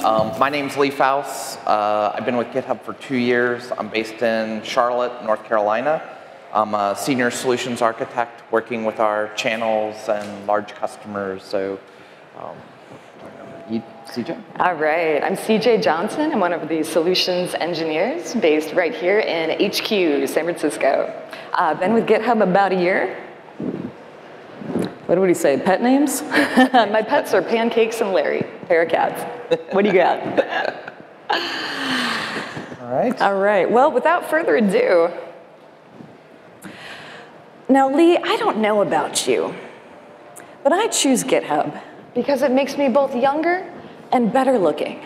My name's Faus. I've been with GitHub for 2 years. I'm based in Charlotte, North Carolina. I'm a senior solutions architect working with our channels and large customers. So, CJ? All right, I'm CJ Johnson. I'm one of the solutions engineers based right here in HQ, San Francisco. Been with GitHub about a year. What would he say, pet names? My pets are Pancakes and Larry, pair of cats. What do you got? All right. All right, well, without further ado. Now, Lee, I don't know about you, but I choose GitHub because it makes me both younger and better looking.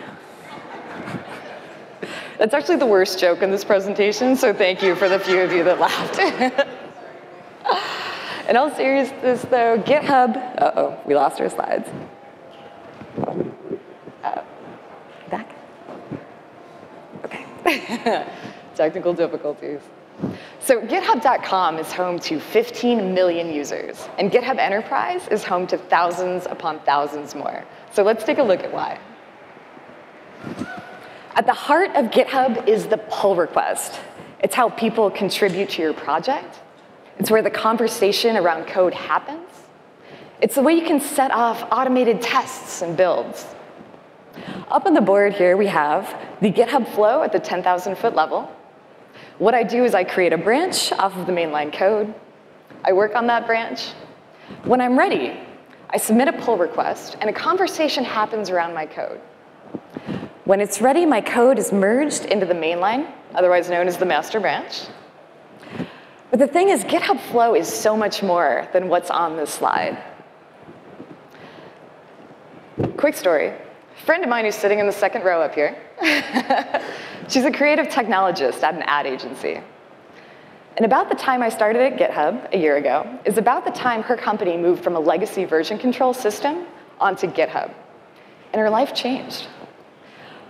That's actually the worst joke in this presentation, so thank you for the few of you that laughed. In all seriousness, though, GitHub, uh-oh, we lost our slides. Back? Okay. Technical difficulties. So GitHub.com is home to 15 million users, and GitHub Enterprise is home to thousands upon thousands more. So let's take a look at why. At the heart of GitHub is the pull request. It's how people contribute to your project. It's where the conversation around code happens. It's the way you can set off automated tests and builds. Up on the board here, we have the GitHub flow at the 10,000-foot level. What I do is I create a branch off of the mainline code. I work on that branch. When I'm ready, I submit a pull request, and a conversation happens around my code. When it's ready, my code is merged into the mainline, otherwise known as the master branch. But the thing is, GitHub Flow is so much more than what's on this slide. Quick story. A friend of mine who's sitting in the second row up here, she's a creative technologist at an ad agency. And about the time I started at GitHub a year ago is about the time her company moved from a legacy version control system onto GitHub. And her life changed.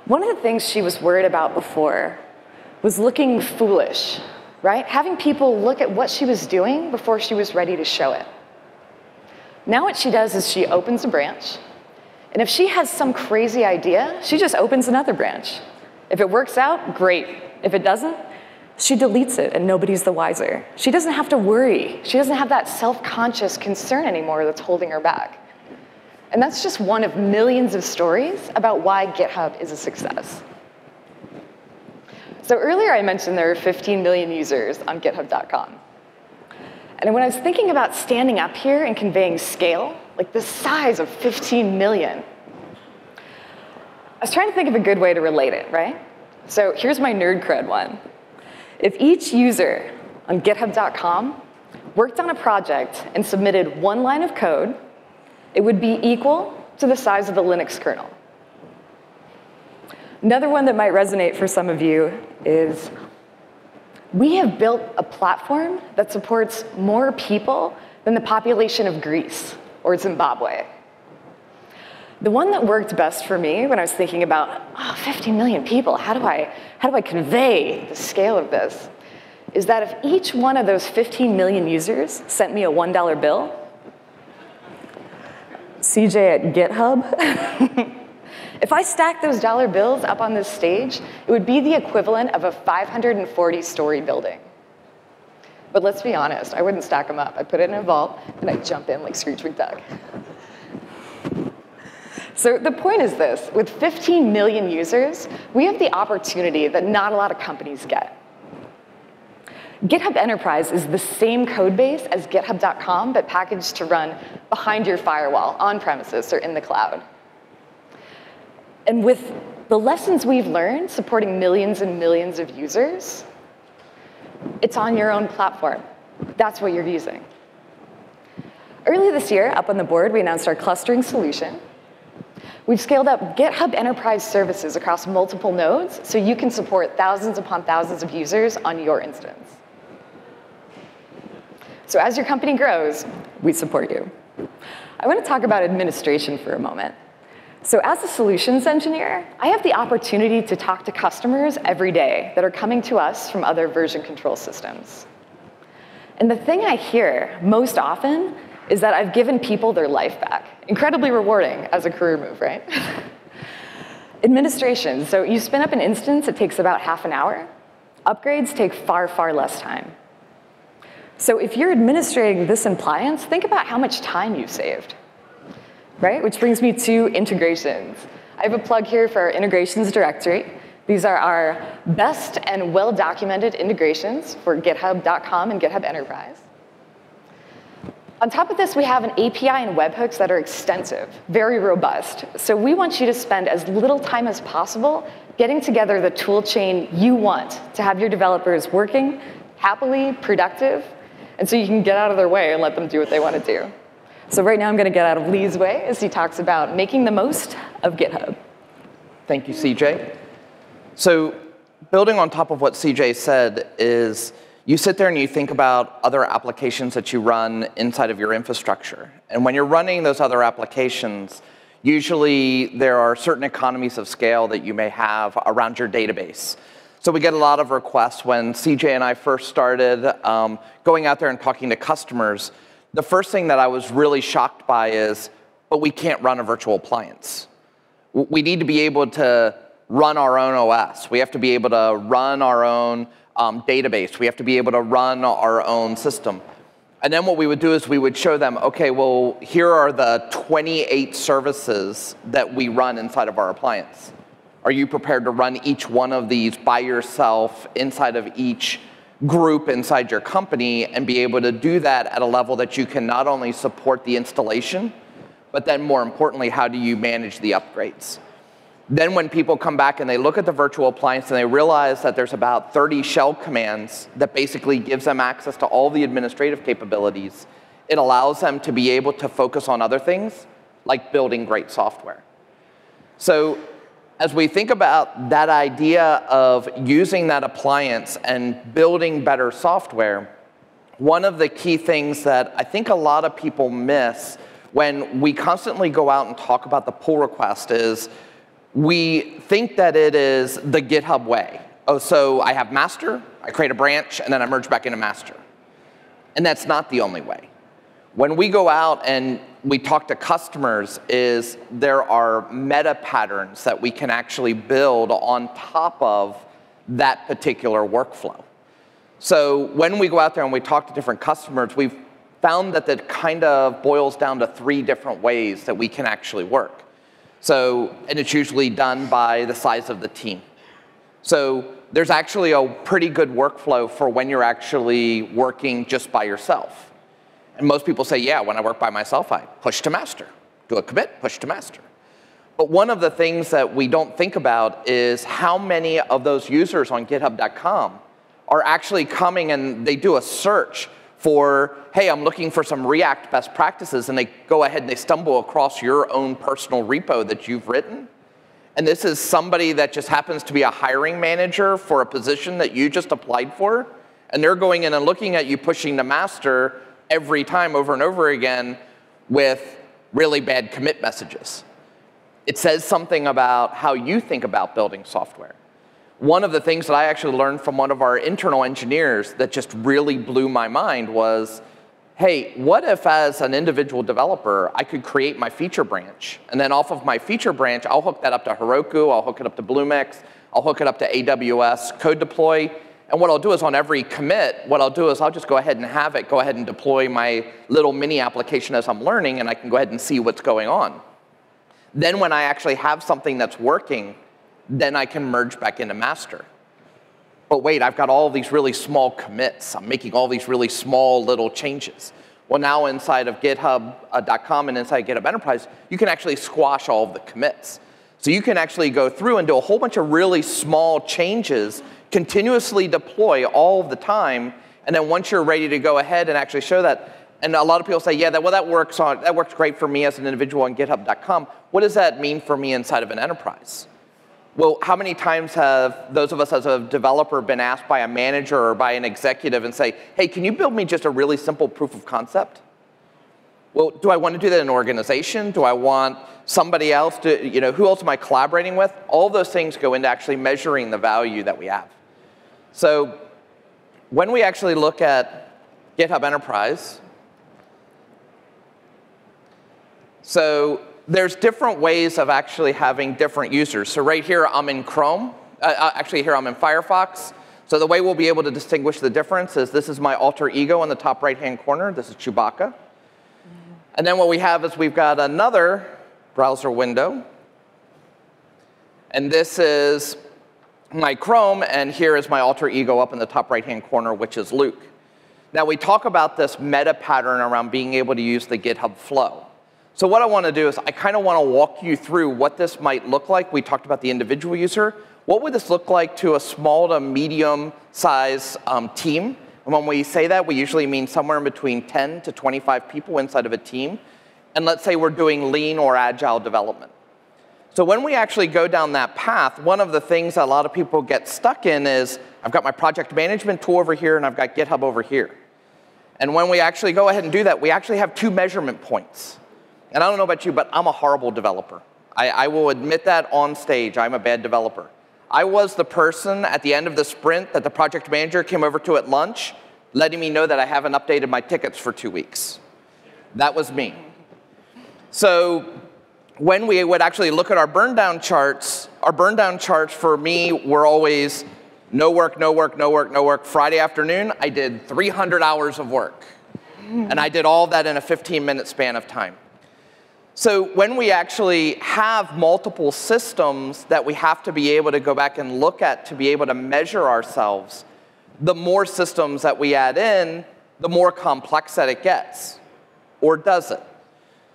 One of the things she was worried about before was looking foolish, right? Having people look at what she was doing before she was ready to show it. Now what she does is she opens a branch, and if she has some crazy idea, she just opens another branch. If it works out, great. If it doesn't, she deletes it, and nobody's the wiser. She doesn't have to worry. She doesn't have that self-conscious concern anymore that's holding her back. And that's just one of millions of stories about why GitHub is a success. So earlier I mentioned there are 15 million users on GitHub.com. And when I was thinking about standing up here and conveying scale, like the size of 15 million, I was trying to think of a good way to relate it, right? So here's my nerd cred one. If each user on GitHub.com worked on a project and submitted one line of code, it would be equal to the size of the Linux kernel. Another one that might resonate for some of you is we have built a platform that supports more people than the population of Greece or Zimbabwe. The one that worked best for me when I was thinking about, 50 million people, how do I convey the scale of this, is that if each one of those 15 million users sent me a $1 bill, CJ at GitHub, if I stacked those dollar bills up on this stage, it would be the equivalent of a 540-story building. But let's be honest, I wouldn't stack them up. I put it in a vault, and I jump in like Scrooge McDuck. So the point is this. With 15 million users, we have the opportunity that not a lot of companies get. GitHub Enterprise is the same code base as GitHub.com, but packaged to run behind your firewall, on premises, or in the cloud. And with the lessons we've learned supporting millions and millions of users, it's on your own platform. That's what you're using. Earlier this year, up on the board, we announced our clustering solution. We've scaled up GitHub Enterprise services across multiple nodes so you can support thousands upon thousands of users on your instance. So as your company grows, we support you. I want to talk about administration for a moment. So as a solutions engineer, I have the opportunity to talk to customers every day that are coming to us from other version control systems. And the thing I hear most often is that I've given people their life back. Incredibly rewarding as a career move, right? Administration. So you spin up an instance, it takes about half an hour. Upgrades take far, far less time. So if you're administrating this appliance, think about how much time you've saved, right? Which brings me to integrations. I have a plug here for our integrations directory. These are our best and well-documented integrations for GitHub.com and GitHub Enterprise. On top of this, we have an API and webhooks that are extensive, very robust. So we want you to spend as little time as possible getting together the tool chain you want to have your developers working happily, productive, and so you can get out of their way and let them do what they want to do. So right now I'm going to get out of Lee's way as he talks about making the most of GitHub. Thank you, CJ. So building on top of what CJ said is you sit there and you think about other applications that you run inside of your infrastructure. And when you're running those other applications, usually there are certain economies of scale that you may have around your database. So we get a lot of requests when CJ and I first started going out there and talking to customers. The first thing that I was really shocked by is, but we can't run a virtual appliance. We need to be able to run our own OS. We have to be able to run our own database. We have to be able to run our own system. And then what we would do is we would show them, okay, well, here are the 28 services that we run inside of our appliance. Are you prepared to run each one of these by yourself inside of each group inside your company and be able to do that at a level that you can not only support the installation, but then more importantly, how do you manage the upgrades? Then when people come back and they look at the virtual appliance and they realize that there's about 30 shell commands that basically gives them access to all the administrative capabilities, it allows them to be able to focus on other things like building great software. So as we think about that idea of using that appliance and building better software, one of the key things that I think a lot of people miss when we constantly go out and talk about the pull request is we think that it is the GitHub way. Oh, so I have master, I create a branch, and then I merge back into master. And that's not the only way. When we go out and we talk to customers is there are meta patterns that we can actually build on top of that particular workflow. So when we go out there and we talk to different customers, we've found that it kind of boils down to 3 different ways that we can actually work. So, and it's usually done by the size of the team. So there's actually a pretty good workflow for when you're actually working just by yourself. And most people say, yeah, when I work by myself, I push to master, do a commit, push to master. But one of the things that we don't think about is how many of those users on GitHub.com are actually coming and they do a search for, hey, I'm looking for some React best practices, and they go ahead and they stumble across your own personal repo that you've written. And this is somebody that just happens to be a hiring manager for a position that you just applied for, and they're going in and looking at you pushing to master every time over and over again with really bad commit messages. It says something about how you think about building software. One of the things that I actually learned from one of our internal engineers that just really blew my mind was, hey, what if as an individual developer, I could create my feature branch, and then off of my feature branch, I'll hook that up to Heroku, I'll hook it up to Bluemix, I'll hook it up to AWS Code Deploy, and what I'll do is on every commit, what I'll do is I'll just go ahead and have it go ahead and deploy my little mini application as I'm learning, and I can go ahead and see what's going on. Then when I actually have something that's working, then I can merge back into master. But wait, I've got all these really small commits. I'm making all these really small little changes. Well, now inside of GitHub.com and inside GitHub Enterprise, you can actually squash all of the commits. So you can actually go through and do a whole bunch of really small changes, continuously deploy all of the time, and then once you're ready to go ahead and actually show that, and a lot of people say, yeah, that works great for me as an individual on GitHub.com. What does that mean for me inside of an enterprise? Well, how many times have those of us as a developer been asked by a manager or by an executive and say, hey, can you build me just a really simple proof of concept? Well, do I want to do that in an organization? Do I want somebody else to, who else am I collaborating with? All those things go into actually measuring the value that we have. So when we actually look at GitHub Enterprise, so there's different ways of actually having different users. So right here, I'm in Chrome. Actually, here I'm in Firefox. So the way we'll be able to distinguish the difference is this is my alter ego in the top right-hand corner. This is Chewbacca. And then what we have is we've got another browser window. And this is my Chrome, and here is my alter ego up in the top right-hand corner, which is Luke. Now, we talk about this meta pattern around being able to use the GitHub flow. So what I want to do is I kind of want to walk you through what this might look like. We talked about the individual user. What would this look like to a small to medium size team? And when we say that, we usually mean somewhere in between 10 to 25 people inside of a team. And let's say we're doing lean or agile development. So when we actually go down that path, one of the things that a lot of people get stuck in is, I've got my project management tool over here, and I've got GitHub over here. And when we actually go ahead and do that, we actually have 2 measurement points. And I don't know about you, but I'm a horrible developer. I will admit that on stage. I'm a bad developer. I was the person at the end of the sprint that the project manager came over to at lunch, letting me know that I haven't updated my tickets for 2 weeks. That was me. So when we would actually look at our burn down charts for me were always no work, no work, no work, no work. Friday afternoon, I did 300 hours of work. And I did all of that in a 15-minute span of time. So when we actually have multiple systems that we have to be able to go back and look at to be able to measure ourselves, the more systems that we add in, the more complex that it gets. Or does it?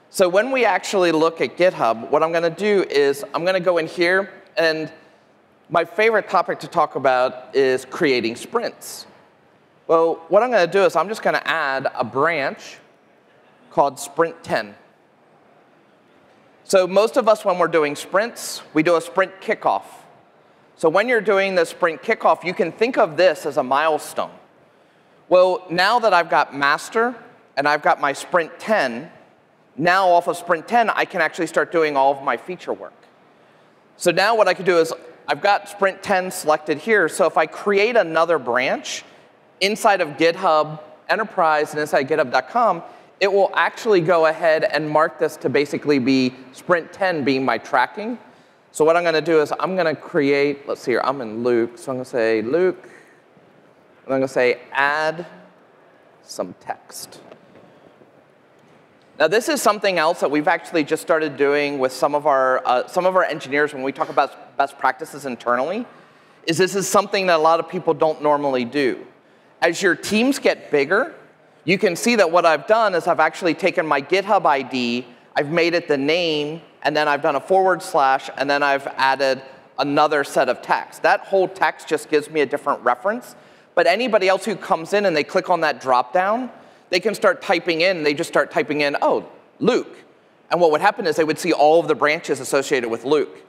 So when we actually look at GitHub, what I'm going to do is I'm going to go in here, and my favorite topic to talk about is creating sprints. Well, what I'm going to do is I'm just going to add a branch called Sprint 10. So most of us, when we're doing sprints, we do a sprint kickoff. So when you're doing the sprint kickoff, you can think of this as a milestone. Well, now that I've got master and I've got my sprint 10, now off of sprint 10, I can actually start doing all of my feature work. So now what I could do is I've got sprint 10 selected here. So if I create another branch inside of GitHub Enterprise and inside GitHub.com, it will actually go ahead and mark this to basically be sprint 10 being my tracking. So what I'm going to do is I'm going to create, let's see here, I'm in Luke. So I'm going to say Luke, and I'm going to say add some text. Now this is something else that we've actually just started doing with some of our engineers when we talk about best practices internally, is this is something that a lot of people don't normally do. As your teams get bigger, you can see that what I've done is I've actually taken my GitHub ID, I've made it the name, and then I've done a /, and then I've added another set of text. That whole text just gives me a different reference. But anybody else who comes in and they click on that drop-down, they can start typing in, they just start typing in, oh, Luke. And what would happen is they would see all of the branches associated with Luke.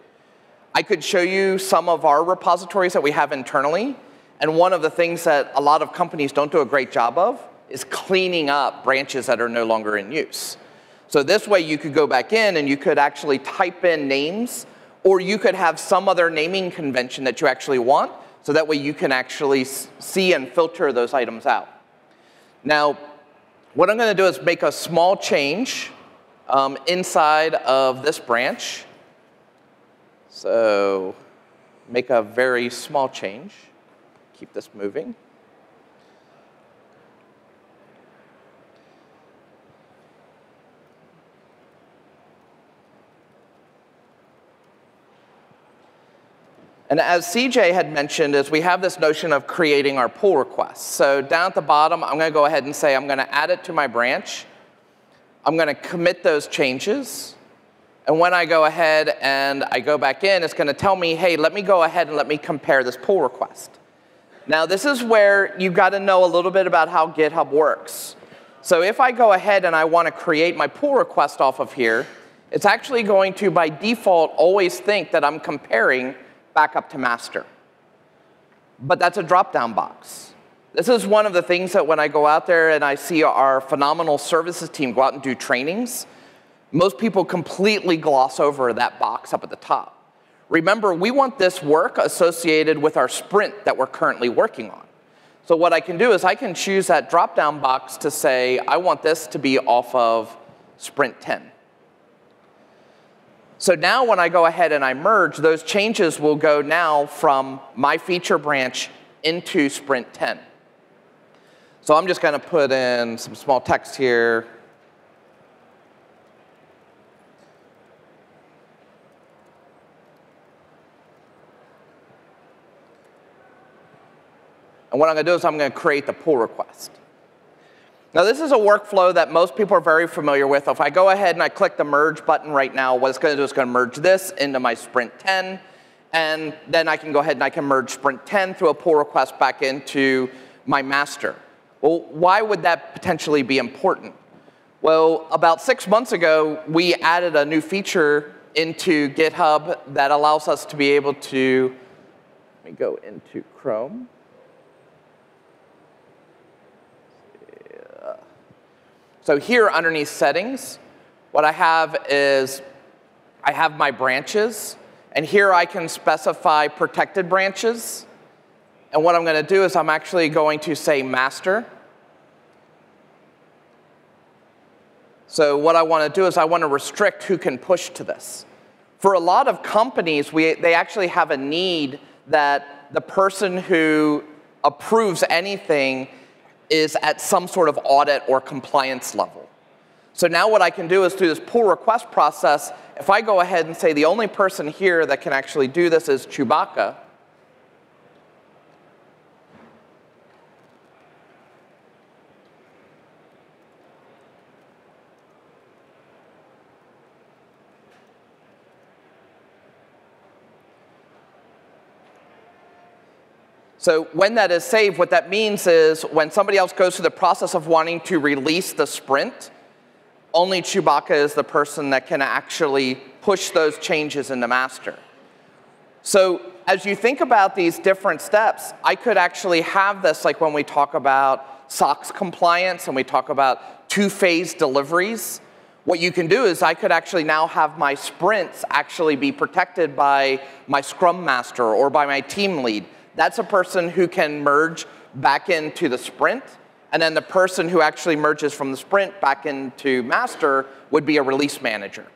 I could show you some of our repositories that we have internally. And one of the things that a lot of companies don't do a great job of is cleaning up branches that are no longer in use. So this way you could go back in and you could actually type in names, or you could have some other naming convention that you actually want, so that way you can actually see and filter those items out. Now, what I'm going to do is make a small change inside of this branch. So make a very small change. Keep this moving. And as CJ had mentioned, is we have this notion of creating our pull requests. So down at the bottom, I'm going to go ahead and say I'm going to add it to my branch. I'm going to commit those changes. And when I go ahead and I go back in, it's going to tell me, hey, let me go ahead and let me compare this pull request. Now, this is where you've got to know a little bit about how GitHub works. So if I go ahead and I want to create my pull request off of here, it's actually going to, by default, always think that I'm comparing back up to master. But that's a drop-down box. This is one of the things that when I go out there and I see our phenomenal services team go out and do trainings, most people completely gloss over that box up at the top. Remember, we want this work associated with our sprint that we're currently working on. So what I can do is I can choose that drop-down box to say, I want this to be off of sprint 10. So now when I go ahead and I merge, those changes will go now from my feature branch into sprint 10. So I'm just going to put in some small text here. And what I'm going to do is I'm going to create the pull request. Now, this is a workflow that most people are very familiar with. If I go ahead and I click the merge button right now, what it's going to do is going to merge this into my sprint 10. And then I can go ahead and I can merge sprint 10 through a pull request back into my master. Well, why would that potentially be important? Well, about 6 months ago, we added a new feature into GitHub that allows us to be able to, let me go into Chrome. So here underneath settings, what I have is I have my branches. And here I can specify protected branches. And what I'm going to do is I'm actually going to say master. So what I want to do is I want to restrict who can push to this. For a lot of companies, they actually have a need that the person who approves anything is at some sort of audit or compliance level. So now what I can do is through this pull request process, if I go ahead and say the only person here that can actually do this is Chewbacca, so when that is saved, what that means is when somebody else goes through the process of wanting to release the sprint, only Chewbacca is the person that can actually push those changes into master. So as you think about these different steps, I could actually have this like when we talk about SOX compliance and we talk about two-phase deliveries. What you can do is I could actually now have my sprints actually be protected by my Scrum Master or by my team lead. That's a person who can merge back into the sprint, and then the person who actually merges from the sprint back into master would be a release manager.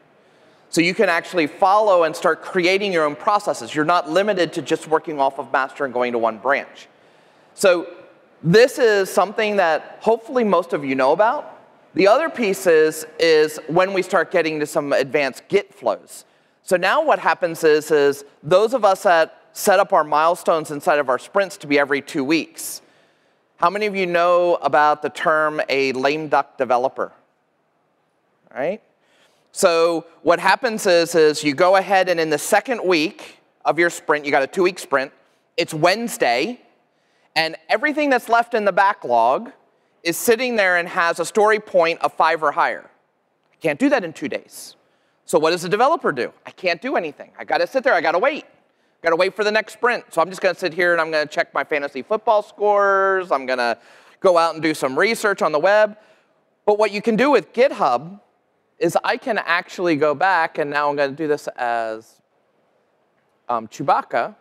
So you can actually follow and start creating your own processes. You're not limited to just working off of master and going to one branch. So this is something that hopefully most of you know about. The other piece is when we start getting to some advanced Git flows. So now what happens is those of us that set up our milestones inside of our sprints to be every 2 weeks. How many of you know about the term a lame duck developer? All right? So what happens is you go ahead and in the second week of your sprint, you got a 2-week sprint, it's Wednesday, and everything that's left in the backlog is sitting there and has a story point of 5 or higher. I can't do that in 2 days. So what does the developer do? I can't do anything. I got to sit there. I got to wait. Got to wait for the next sprint. So I'm just going to sit here and I'm going to check my fantasy football scores. I'm going to go out and do some research on the web. But what you can do with GitHub is I can actually go back, and now I'm going to do this as Chewbacca.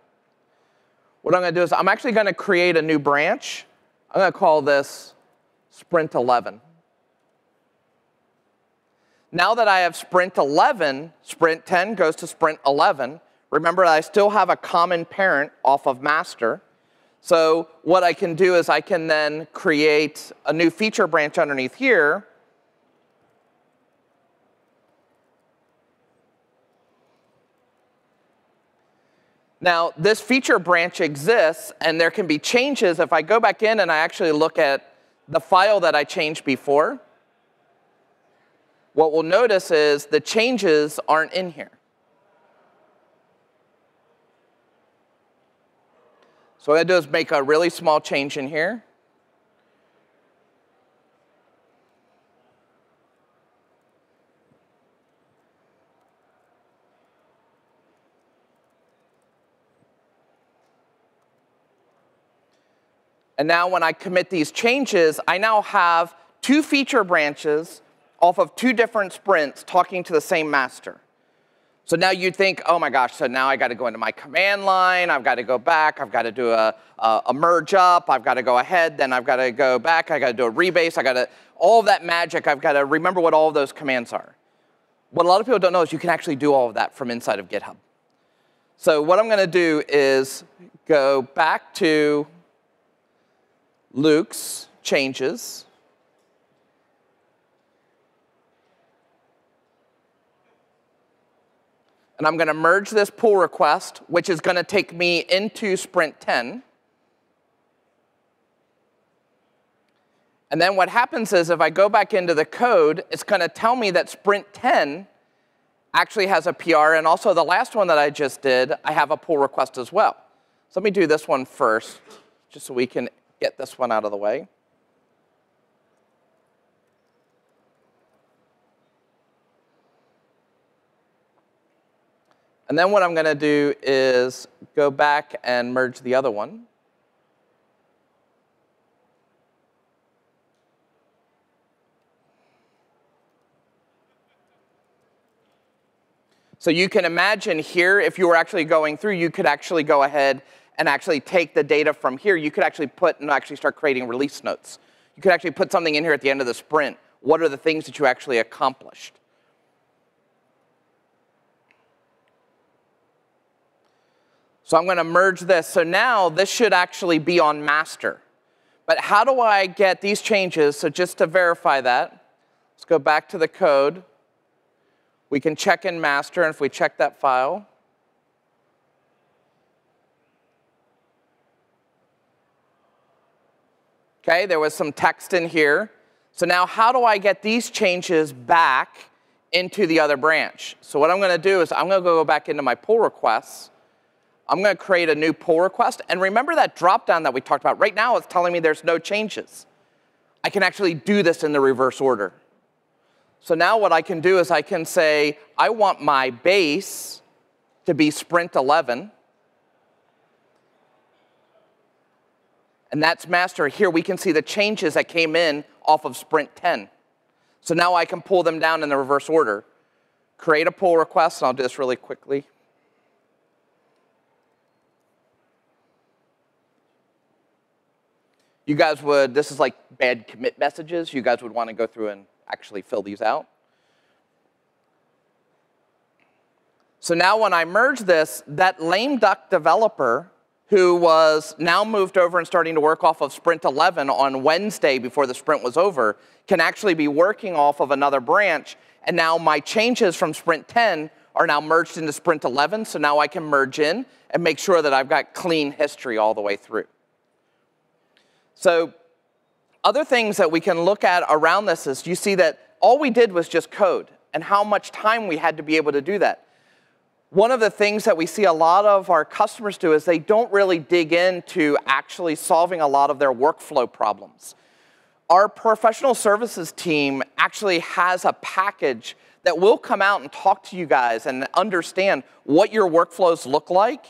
What I'm going to do is I'm actually going to create a new branch. I'm going to call this Sprint 11. Now that I have Sprint 11, Sprint 10 goes to Sprint 11. Remember, I still have a common parent off of master. So what I can do is I can then create a new feature branch underneath here. Now, this feature branch exists, and there can be changes. If I go back in and I actually look at the file that I changed before, what we'll notice is the changes aren't in here. So what I do is make a really small change in here. And now when I commit these changes, I now have 2 feature branches off of 2 different sprints talking to the same master. So now you'd think, oh my gosh, so now I got to go into my command line, I've got to go back, I've got to do a merge up, I've got to go ahead, then I've got to go back, I got to do a rebase, I got to, all of that magic, I've got to remember what all of those commands are. what a lot of people don't know is you can actually do all of that from inside of GitHub. So what I'm going to do is go back to Luke's changes. And I'm going to merge this pull request, which is going to take me into sprint 10. And then what happens is if I go back into the code, it's going to tell me that sprint 10 actually has a PR. And also the last one that I just did, I have a pull request as well. So let me do this one first, just so we can get this one out of the way. And then what I'm going to do is go back and merge the other one. So you can imagine here, if you were actually going through, you could actually go ahead and actually take the data from here. You could actually put and actually start creating release notes. You could actually put something in here at the end of the sprint. What are the things that you actually accomplished? So I'm going to merge this. So now this should actually be on master. But how do I get these changes? So just to verify that, let's go back to the code. We can check in master, and if we check that file, okay, there was some text in here. So now how do I get these changes back into the other branch? So what I'm going to do is I'm going to go back into my pull requests. I'm going to create a new pull request. And remember that dropdown that we talked about? Right now it's telling me there's no changes. I can actually do this in the reverse order. So now what I can do is I can say, I want my base to be sprint 11. And that's master. Here we can see the changes that came in off of sprint 10. So now I can pull them down in the reverse order. Create a pull request, and I'll do this really quickly. You guys would, this is like bad commit messages. You guys would want to go through and actually fill these out. So now when I merge this, that lame duck developer who was now moved over and starting to work off of sprint 11 on Wednesday before the sprint was over can actually be working off of another branch. And now my changes from sprint 10 are now merged into sprint 11. So now I can merge in and make sure that I've got clean history all the way through. So other things that we can look at around this is you see that all we did was just code and how much time we had to be able to do that. One of the things that we see a lot of our customers do is they don't really dig into actually solving a lot of their workflow problems. Our professional services team actually has a package that will come out and talk to you guys and understand what your workflows look like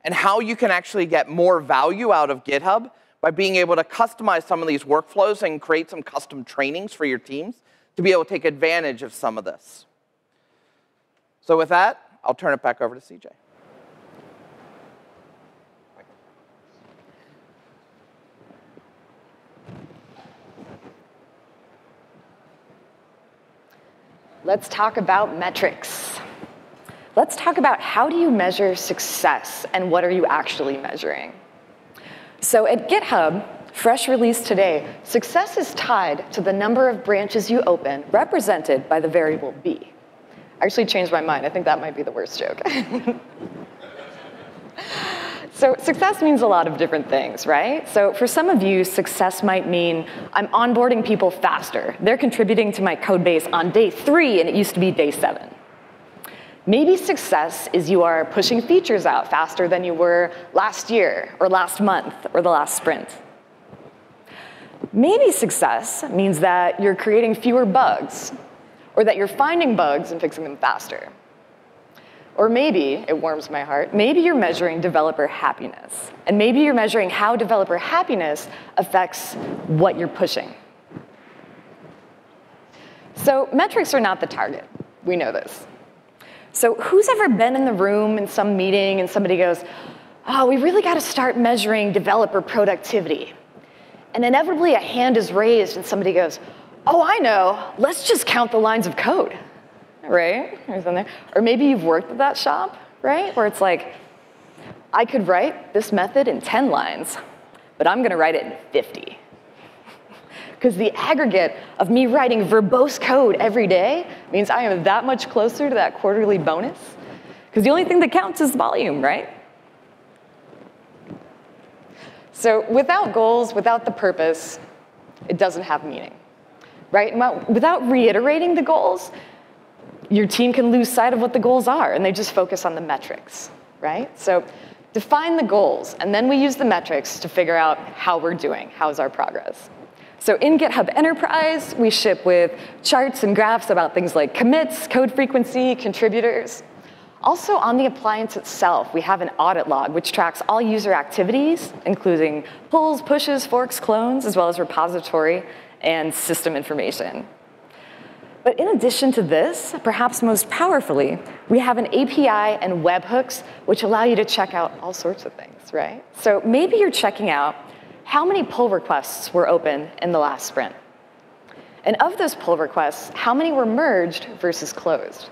and how you can actually get more value out of GitHub by being able to customize some of these workflows and create some custom trainings for your teams to be able to take advantage of some of this. So with that, I'll turn it back over to CJ. Let's talk about metrics. Let's talk about how do you measure success and what are you actually measuring? So at GitHub, fresh release today, success is tied to the number of branches you open represented by the variable B. I actually changed my mind. I think that might be the worst joke. So success means a lot of different things, right? So for some of you, success might mean I'm onboarding people faster. They're contributing to my code base on day 3, and it used to be day 7. Maybe success is you are pushing features out faster than you were last year, or last month, or the last sprint. Maybe success means that you're creating fewer bugs, or that you're finding bugs and fixing them faster. Or maybe, it warms my heart, maybe you're measuring developer happiness. And maybe you're measuring how developer happiness affects what you're pushing. So metrics are not the target. We know this. So who's ever been in the room in some meeting and somebody goes, oh, we really got to start measuring developer productivity. And inevitably a hand is raised and somebody goes, oh, I know, let's just count the lines of code. right? Or something. Or maybe you've worked at that shop, right? Where it's like, I could write this method in 10 lines, but I'm going to write it in 50. Because the aggregate of me writing verbose code every day means I am that much closer to that quarterly bonus. Because the only thing that counts is volume, right? So without goals, without the purpose, it doesn't have meaning, right? Without reiterating the goals, your team can lose sight of what the goals are, and they just focus on the metrics, right? So define the goals, and then we use the metrics to figure out how we're doing, how's our progress. So in GitHub Enterprise, we ship with charts and graphs about things like commits, code frequency, contributors. Also, on the appliance itself, we have an audit log, which tracks all user activities, including pulls, pushes, forks, clones, as well as repository and system information. But in addition to this, perhaps most powerfully, we have an API and webhooks, which allow you to check out all sorts of things, right? So maybe you're checking out how many pull requests were open in the last sprint. And of those pull requests, how many were merged versus closed?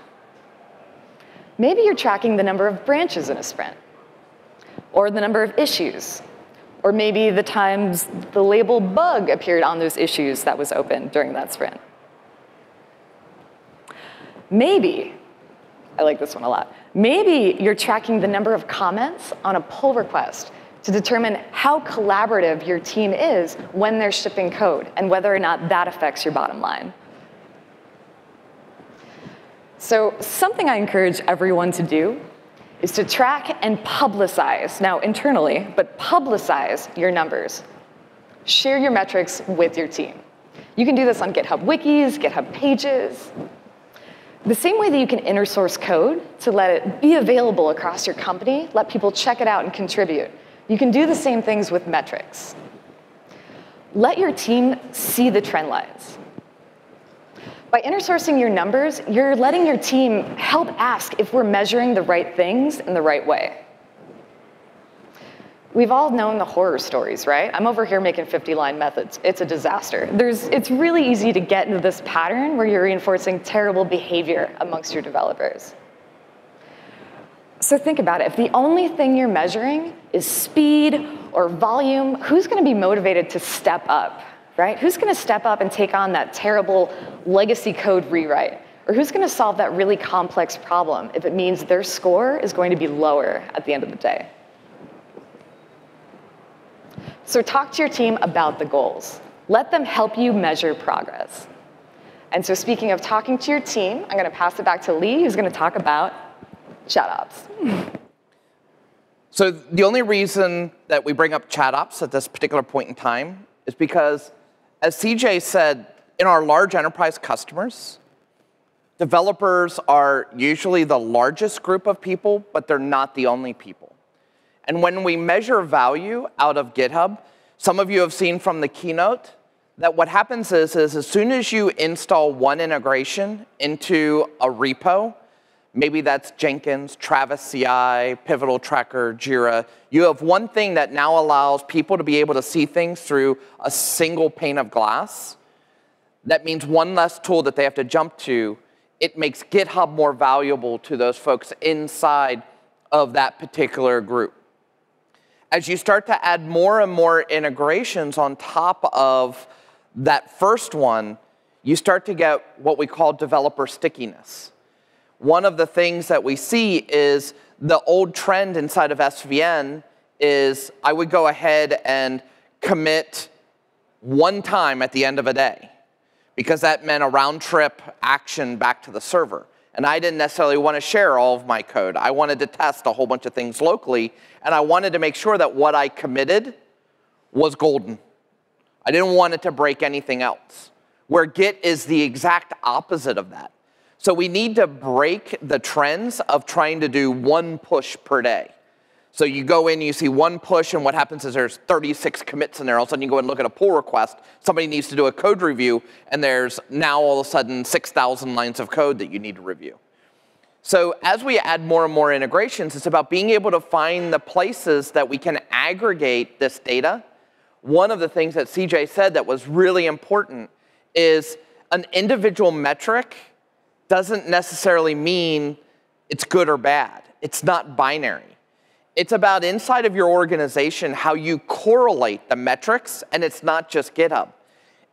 Maybe you're tracking the number of branches in a sprint, or the number of issues, or maybe the times the label bug appeared on those issues that was open during that sprint. Maybe, I like this one a lot, maybe you're tracking the number of comments on a pull request to determine how collaborative your team is when they're shipping code, and whether or not that affects your bottom line. So something I encourage everyone to do is to track and publicize, now internally, but publicize your numbers. Share your metrics with your team. You can do this on GitHub wikis, GitHub pages. The same way that you can inter-source code to let it be available across your company, let people check it out and contribute. You can do the same things with metrics. Let your team see the trend lines. By intersourcing your numbers, you're letting your team help ask if we're measuring the right things in the right way. We've all known the horror stories, right? I'm over here making 50-line methods. It's a disaster. It's really easy to get into this pattern where you're reinforcing terrible behavior amongst your developers. So think about it. If the only thing you're measuring is speed or volume, who's going to be motivated to step up? Right? Who's going to step up and take on that terrible legacy code rewrite? Or who's going to solve that really complex problem if it means their score is going to be lower at the end of the day? So talk to your team about the goals. Let them help you measure progress. And so speaking of talking to your team, I'm going to pass it back to Lee, who's going to talk about ChatOps. So the only reason that we bring up ChatOps at this particular point in time is because, as CJ said, in our large enterprise customers, developers are usually the largest group of people, but they're not the only people. And when we measure value out of GitHub, some of you have seen from the keynote that what happens is as soon as you install one integration into a repo, maybe that's Jenkins, Travis CI, Pivotal Tracker, Jira, you have one thing that now allows people to be able to see things through a single pane of glass. That means one less tool that they have to jump to. It makes GitHub more valuable to those folks inside of that particular group. As you start to add more and more integrations on top of that first one, you start to get what we call developer stickiness. One of the things that we see is the old trend inside of SVN is I would go ahead and commit one time at the end of a day, because that meant a round trip action back to the server. And I didn't necessarily want to share all of my code. I wanted to test a whole bunch of things locally, and I wanted to make sure that what I committed was golden. I didn't want it to break anything else, where Git is the exact opposite of that. So we need to break the trends of trying to do one push per day. So you go in, you see one push, and what happens is there's 36 commits in there. All of a sudden, you go and look at a pull request. Somebody needs to do a code review, and there's now all of a sudden 6,000 lines of code that you need to review. So as we add more and more integrations, it's about being able to find the places that we can aggregate this data. One of the things that CJ said that was really important is an individual metric doesn't necessarily mean it's good or bad. It's not binary. It's about inside of your organization how you correlate the metrics, and it's not just GitHub.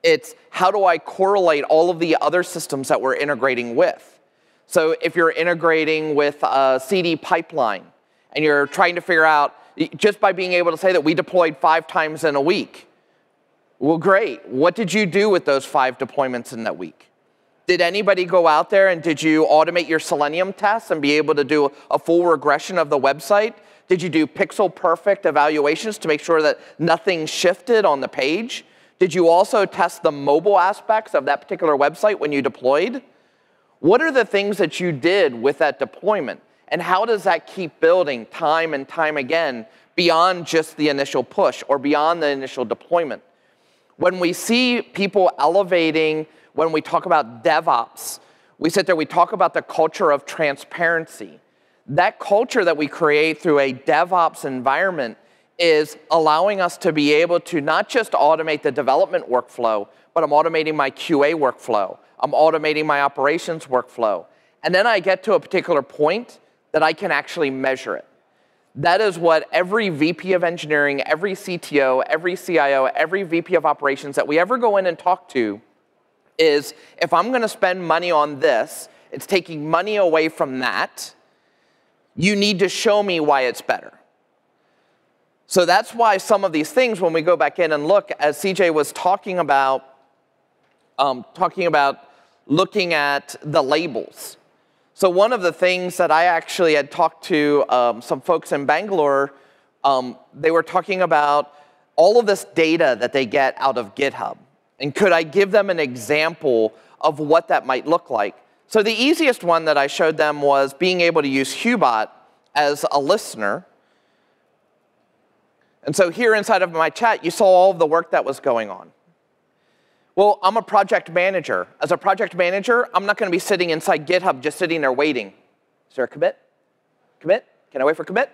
It's how do I correlate all of the other systems that we're integrating with. So if you're integrating with a CD pipeline, and you're trying to figure out, just by being able to say that we deployed 5 times in a week, well, great. What did you do with those 5 deployments in that week? Did anybody go out there and did you automate your Selenium tests and be able to do a full regression of the website? Did you do pixel perfect evaluations to make sure that nothing shifted on the page? Did you also test the mobile aspects of that particular website when you deployed? What are the things that you did with that deployment? And how does that keep building time and time again beyond just the initial push or beyond the initial deployment? When we see people elevating, when we talk about DevOps, we sit there, we talk about the culture of transparency. That culture that we create through a DevOps environment is allowing us to be able to not just automate the development workflow, but I'm automating my QA workflow. I'm automating my operations workflow. And then I get to a particular point that I can actually measure it. That is what every VP of engineering, every CTO, every CIO, every VP of operations that we ever go in and talk to is, if I'm going to spend money on this, it's taking money away from that. You need to show me why it's better. So that's why some of these things, when we go back in and look, as CJ was talking about looking at the labels. So one of the things that I actually had talked to some folks in Bangalore, they were talking about all of this data that they get out of GitHub. And could I give them an example of what that might look like? So the easiest one that I showed them was being able to use Hughbot as a listener. And so here inside of my chat, you saw all of the work that was going on. Well, I'm a project manager. As a project manager, I'm not going to be sitting inside GitHub just sitting there waiting. Is there a commit? Commit? Can I wait for commit?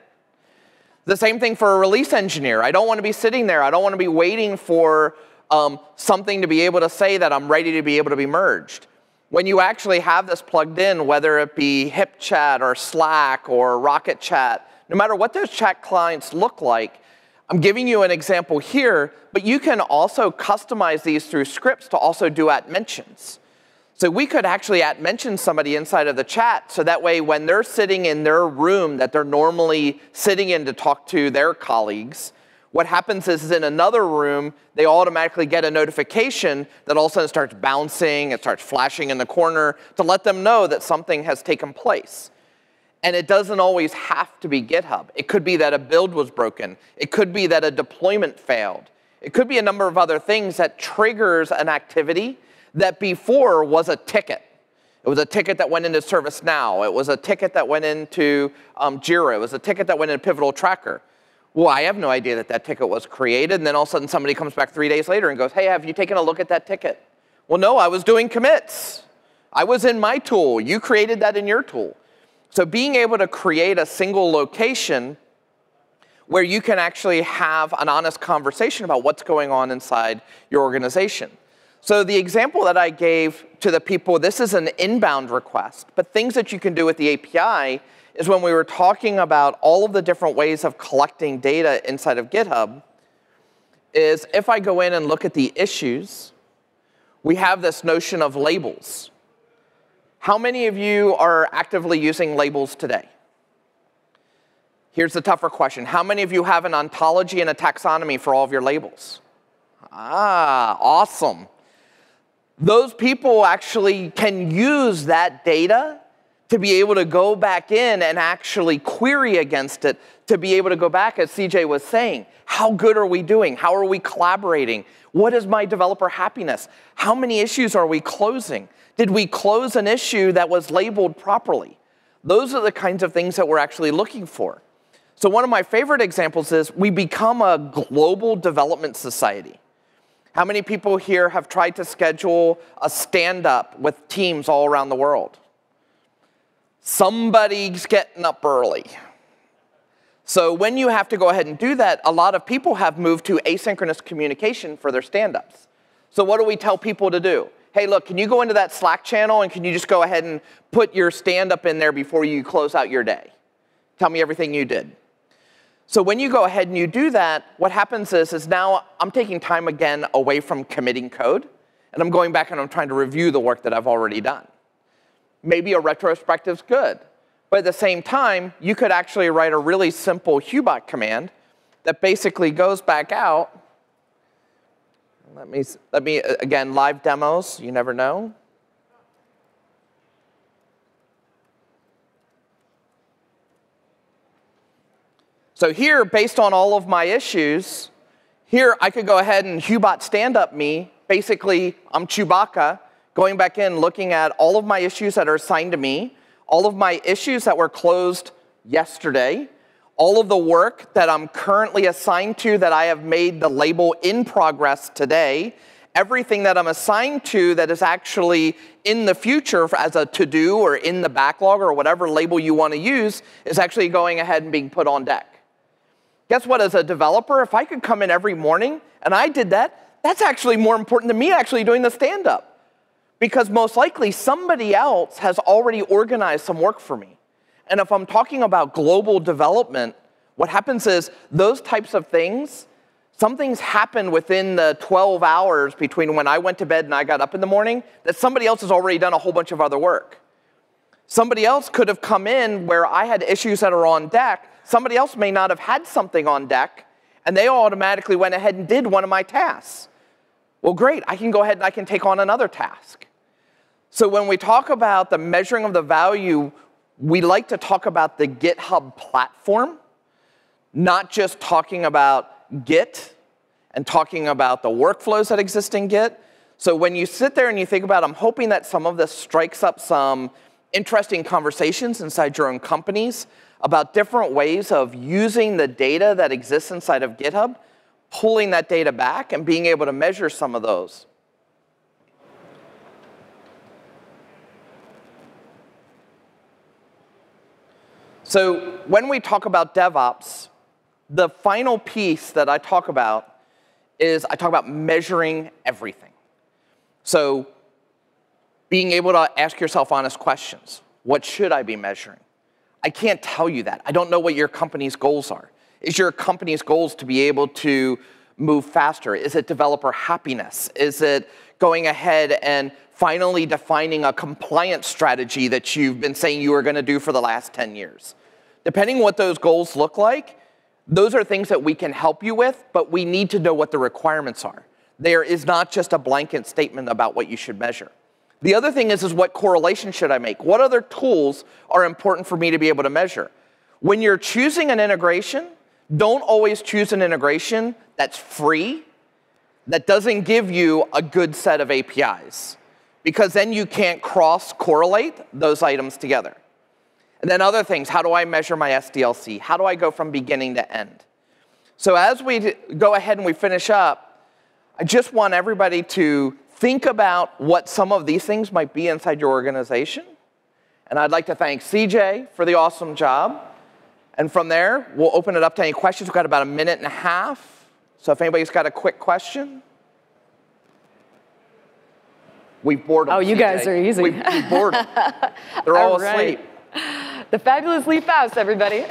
The same thing for a release engineer. I don't want to be sitting there. I don't want to be waiting for something to be able to say that I'm ready to be able to be merged. When you actually have this plugged in, whether it be HipChat or Slack or Rocket Chat, no matter what those chat clients look like, I'm giving you an example here, but you can also customize these through scripts to also do @mentions. So we could actually @mention somebody inside of the chat, so that way when they're sitting in their room that they're normally sitting in to talk to their colleagues, what happens is in another room, they automatically get a notification that all of a sudden starts bouncing, it starts flashing in the corner to let them know that something has taken place. And it doesn't always have to be GitHub. It could be that a build was broken. It could be that a deployment failed. It could be a number of other things that triggers an activity that before was a ticket. It was a ticket that went into ServiceNow. It was a ticket that went into Jira. It was a ticket that went into Pivotal Tracker. Well, I have no idea that that ticket was created, and then all of a sudden somebody comes back 3 days later and goes, hey, have you taken a look at that ticket? Well, no, I was doing commits. I was in my tool. You created that in your tool. So being able to create a single location where you can actually have an honest conversation about what's going on inside your organization. So the example that I gave to the people, this is an inbound request, but things that you can do with the API is when we were talking about all of the different ways of collecting data inside of GitHub, is if I go in and look at the issues, we have this notion of labels. How many of you are actively using labels today? Here's the tougher question. How many of you have an ontology and a taxonomy for all of your labels? Ah, awesome. Those people actually can use that data to be able to go back in and actually query against it, to be able to go back, as CJ was saying, how good are we doing? How are we collaborating? What is my developer happiness? How many issues are we closing? Did we close an issue that was labeled properly? Those are the kinds of things that we're actually looking for. So one of my favorite examples is we become a global development society. How many people here have tried to schedule a stand-up with teams all around the world? Somebody's getting up early. So when you have to go ahead and do that, a lot of people have moved to asynchronous communication for their stand-ups. So what do we tell people to do? hey, look, can you go into that Slack channel and can you just go ahead and put your stand-up in there before you close out your day? Tell me everything you did. So when you go ahead and you do that, what happens is now I'm taking time again away from committing code, and I'm going back and I'm trying to review the work that I've already done. Maybe a retrospective's good, but at the same time, you could actually write a really simple Hughbot command that basically goes back out. Let me again, live demos, you never know. So here, based on all of my issues, here I could go ahead and Hughbot stand-up me. Basically, I'm Chewbacca, going back in, looking at all of my issues that are assigned to me, all of my issues that were closed yesterday, all of the work that I'm currently assigned to that I have made the label in progress today, everything that I'm assigned to that is actually in the future as a to-do or in the backlog or whatever label you want to use is actually going ahead and being put on deck. Guess what, as a developer, if I could come in every morning and I did that, that's actually more important than me actually doing the stand-up. Because most likely somebody else has already organized some work for me. And if I'm talking about global development, what happens is those types of things, some things happen within the 12 hours between when I went to bed and I got up in the morning that somebody else has already done a whole bunch of other work. Somebody else could have come in where I had issues that are on deck. Somebody else may not have had something on deck, and they automatically went ahead and did one of my tasks. Well, great, I can go ahead and I can take on another task. So when we talk about the measuring of the value, we like to talk about the GitHub platform, not just talking about Git and talking about the workflows that exist in Git. So when you sit there and you think about, I'm hoping that some of this strikes up some interesting conversations inside your own companies about different ways of using the data that exists inside of GitHub, pulling that data back and being able to measure some of those. So when we talk about DevOps, the final piece that I talk about is I talk about measuring everything. So being able to ask yourself honest questions. What should I be measuring? I can't tell you that. I don't know what your company's goals are. Is your company's goals to be able to move faster? Is it developer happiness? Is it going ahead and finally defining a compliance strategy that you've been saying you were going to do for the last 10 years? Depending on what those goals look like, those are things that we can help you with, but we need to know what the requirements are. There is not just a blanket statement about what you should measure. The other thing is what correlation should I make? What other tools are important for me to be able to measure? When you're choosing an integration, don't always choose an integration that's free, that doesn't give you a good set of APIs, because then you can't cross-correlate those items together. And then other things, how do I measure my SDLC? How do I go from beginning to end? So as we go ahead and we finish up, I just want everybody to think about what some of these things might be inside your organization. And I'd like to thank CJ for the awesome job. And from there, we'll open it up to any questions. We've got about 1.5 minutes. So if anybody's got a quick question. We've bored them, Oh, you CJ. guys are easy. We've bored them. They're all asleep. The fabulous Faus, everybody.